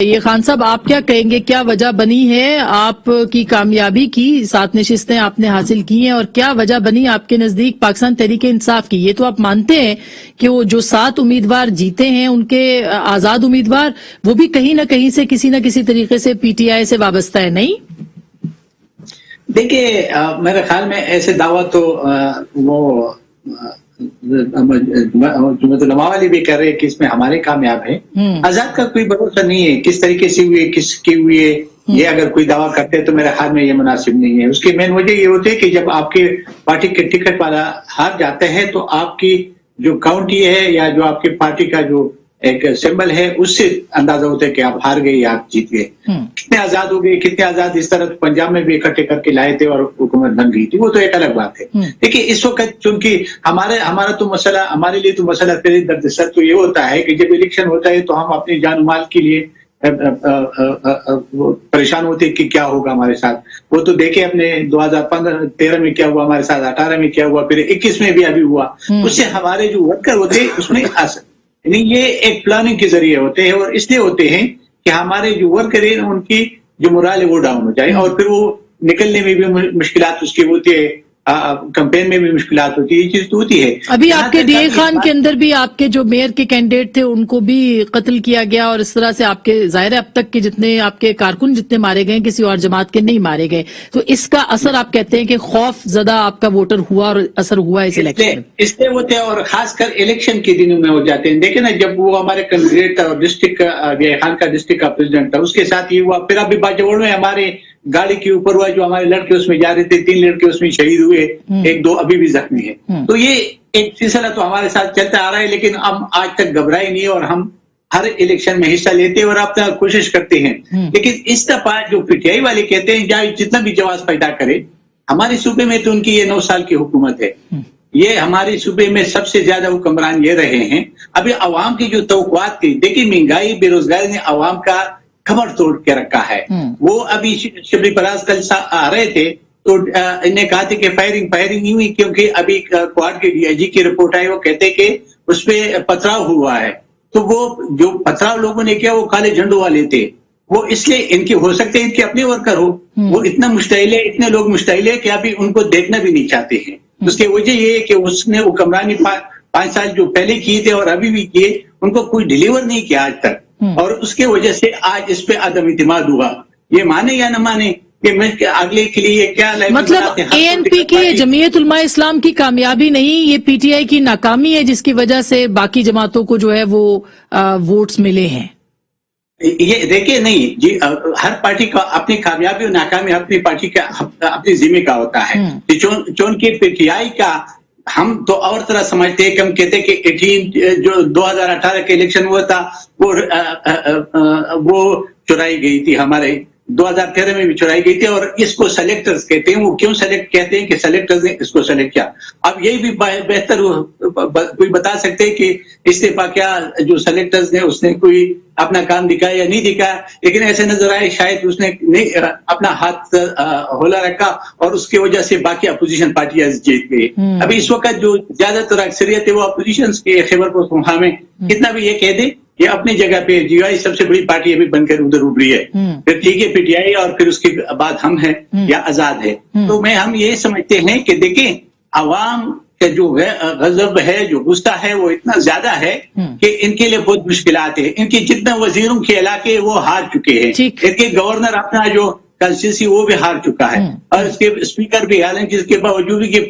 یہ خان صاحب آپ کیا کہیں گے، کیا وجہ بنی ہے آپ کی کامیابی کی؟ 7 نشستیں آپ نے حاصل کی ہیں، اور کیا وجہ بنی آپ کے نزدیک پاکستان تحریک انصاف کی؟ یہ تو آپ مانتے ہیں کہ وہ جو 7 امیدوار جیتے ہیں ان کے آزاد امیدوار، وہ بھی کہیں نہ کہیں سے کسی نہ کسی طریقے سے پی ٹی آئی سے وابستہ ہے، نہیں؟ دیکھیے میرے خیال میں ایسے دعویٰ تو وہ جمعیت العلماء والے بھی کر رہے ہیں کہ اس میں ہمارے کامیاب ہیں۔ آزاد کا کوئی بھروسہ نہیں ہے، کس طریقے سے ہوئے، کس کے ہوئے، یہ اگر کوئی دعویٰ کرتے ہیں تو میرے خیال میں یہ مناسب نہیں ہے۔ اس کی مین وجہ یہ ہوتی ہے کہ جب آپ کے پارٹی کے ٹکٹ والا ہار جاتے ہیں تو آپ کی جو کاؤنٹی ہے یا جو آپ کی پارٹی کا جو ایک سمبل ہے اس سے اندازہ ہوتا ہے کہ آپ ہار گئے یا آپ جیت گئے۔ کتنے آزاد ہو گئے، کتنے آزاد اس طرح پنجاب میں بھی اکٹھے کر کے لائے تھے اور حکومت بن گئی تھی، وہ تو ایک الگ بات ہے۔ دیکھیے اس وقت چونکہ ہمارا تو مسئلہ، ہمارے لیے تو مسئلہ پہلے درد سر تو یہ ہوتا ہے کہ جب الیکشن ہوتا ہے تو ہم اپنی جان و مال کے لیے پریشان ہوتے کہ کیا ہوگا ہمارے ساتھ۔ وہ تو دیکھیں اپنے 2013 میں کیا ہوا ہمارے ساتھ، 18 میں کیا ہوا، پھر 21 میں بھی ابھی ہوا۔ اس سے ہمارے جو ورکر ہوتے ہیں اس میں یعنی یہ ایک پلاننگ کے ذریعے ہوتے ہیں، اور اس لیے ہوتے ہیں کہ ہمارے جو ورکر ہیں ان کی جو morale ہے وہ ڈاؤن ہو جائے، اور پھر وہ نکلنے میں بھی مشکلات اس کی ہوتی ہے، کمپین میں بھی مشکلات ہوتی ہے، یہ چیز تو ہوتی ہے۔ ابھی آپ کے ڈی اے خان کے اندر بھی آپ کے جو میئر کے کینڈیڈیٹ تھے ان کو بھی قتل کیا گیا، اور اس طرح سے آپ کے ظاہر اب تک کے جتنے آپ کے کارکن جتنے مارے گئے کسی اور جماعت کے نہیں مارے گئے، تو اس کا اثر آپ کہتے ہیں کہ خوف زدہ آپ کا ووٹر ہوا اور اثر ہوا اس الیکشن میں؟ اس لیے ہوتے ہیں، اور خاص کر الیکشن کے دنوں میں ہو جاتے ہیں۔ دیکھیں نا جب وہ ہمارے candidate district D A Khan کا ڈسٹرکٹ کا پریزیڈنٹ تھا، اس کے ساتھ یہ ہوا۔ پھر ابھی باجوڑ میں ہمارے گاڑی کے اوپر ہوا، جو ہمارے لڑکے اس میں جا رہے تھے، 3 لڑکے اس میں شہید ہوئے، 1-2 ابھی بھی زخمی ہیں۔ تو یہ ایک سلسلہ تو ہمارے ساتھ چلتا آ رہا ہے، لیکن ہم آج تک گھبرائے نہیں، اور ہم ہر الیکشن میں حصہ لیتے ہیں اور اپنا کوشش کرتے ہیں۔ لیکن اس دفعہ جو پی ٹی آئی والے کہتے ہیں یا جتنا بھی جواز پیدا کرے، ہمارے صوبے میں تو ان کی یہ 9 سال کی حکومت ہے، یہ ہمارے صوبے میں سب سے زیادہ حکمران یہ رہے ہیں۔ ابھی عوام کی جو توقعات تھی، دیکھیے مہنگائی، بے روزگاری نے عوام کا کمر توڑ کے رکھا ہے۔ وہ ابھی شبلی پراز کل آ رہے تھے تو انہیں کہا تھا کہ فائرنگ نہیں ہوئی، کیونکہ ابھی کوارٹ کے ڈی آئی جی کی رپورٹ آئی، وہ کہتے کہ اس پہ پتھراؤ ہوا ہے۔ تو وہ جو پتھراؤ لوگوں نے کیا وہ کالے جھنڈوں والے تھے، وہ اس لیے ان کی ہو سکتے ہیں ان کے اپنے ورکر ہو، وہ اتنا مشتعل ہے، اتنے لوگ مشتعل ہے کہ ابھی ان کو دیکھنا بھی نہیں چاہتے ہیں۔ اس کی وجہ یہ ہے کہ اس نے حکمرانی 5 سال جو پہلے کیے تھے اور ابھی بھی کیے، ان کو کوئی ڈیلیور نہیں کیا آج تک، اور اس کی وجہ سے آج اس پہ عدم اعتماد ہوا۔ یہ مانے یا نہ مانے کہ میں اگلے کے لیے کیا مطلب اے این پی کی، جمعیت علماء اسلام کی کامیابی نہیں، یہ پی ٹی آئی کی ناکامی ہے جس کی وجہ سے باقی جماعتوں کو جو ہے وہ ووٹس ملے ہیں؟ یہ دیکھیے نہیں جی، ہر پارٹی کا اپنی کامیابی اور ناکامی اپنی پارٹی کا اپنی ذمہ کا ہوتا ہے۔ چونکہ پی ٹی آئی کا ہم تو اور طرح سمجھتے ہیں کہ ہم کہتے ہیں کہ 18 جو 2018 کے الیکشن ہوا تھا وہ چرائی گئی تھی، ہمارے 2013 میں بھی چرائی گئی تھی، اور اس کو سلیکٹرز کہتے ہیں۔ وہ کیوں سلیکٹ کہتے ہیں کہ سلیکٹرز نے اس کو سلیکٹ کیا؟ اب یہی بھی بہتر کوئی بتا سکتے ہیں کہ استعفیٰ کیا جو سلیکٹرز نے اس نے کوئی اپنا کام دکھایا یا نہیں دکھایا، لیکن ایسے نظر آئے شاید اس نے اپنا ہاتھ ہولا رکھا اور اس کی وجہ سے باقی اپوزیشن پارٹیاں جیت گئی۔ ابھی اس وقت جو زیادہ تر اکثریت ہے وہ اپوزیشن کے خیبر پختونخوا میں، کتنا بھی یہ کہہ دے یہ اپنی جگہ پہ جی آئی سب سے بڑی پارٹی ابھی بن کر ادھر ابھری ہے، پھر ٹھیک ہے پی ٹی آئی، اور پھر اس کے بعد ہم ہیں یا آزاد ہے۔ تو ہم یہ سمجھتے ہیں کہ دیکھیں عوام کا جو غضب ہے، جو غصہ ہے، وہ اتنا زیادہ ہے کہ ان کے لیے بہت مشکلات ہیں۔ ان کے جتنے وزیروں کے علاقے وہ ہار چکے ہیں، ان کے گورنر اپنا جو کنسٹیٹوئنسی وہ بھی ہار چکا ہے، اور اس کے اسپیکر بھی، حالانکہ اس کے باوجود کہ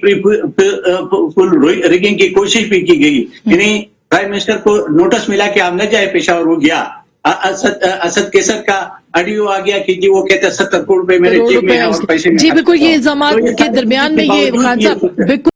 فل ریگنگ کی کوشش بھی کی گئی، یعنی پرائم منسٹر کو نوٹس ملا کہ آپ نہ جائے پشاور، وہ گیا۔ اسد کیسر کا آڈیو آ گیا کہ جی وہ کہتے ہیں 70 کروڑ روپے میرے جیب میں اور پیسے میں۔ جی بالکل، یہ الزامات کے درمیان میں یہ خان صاحب بالکل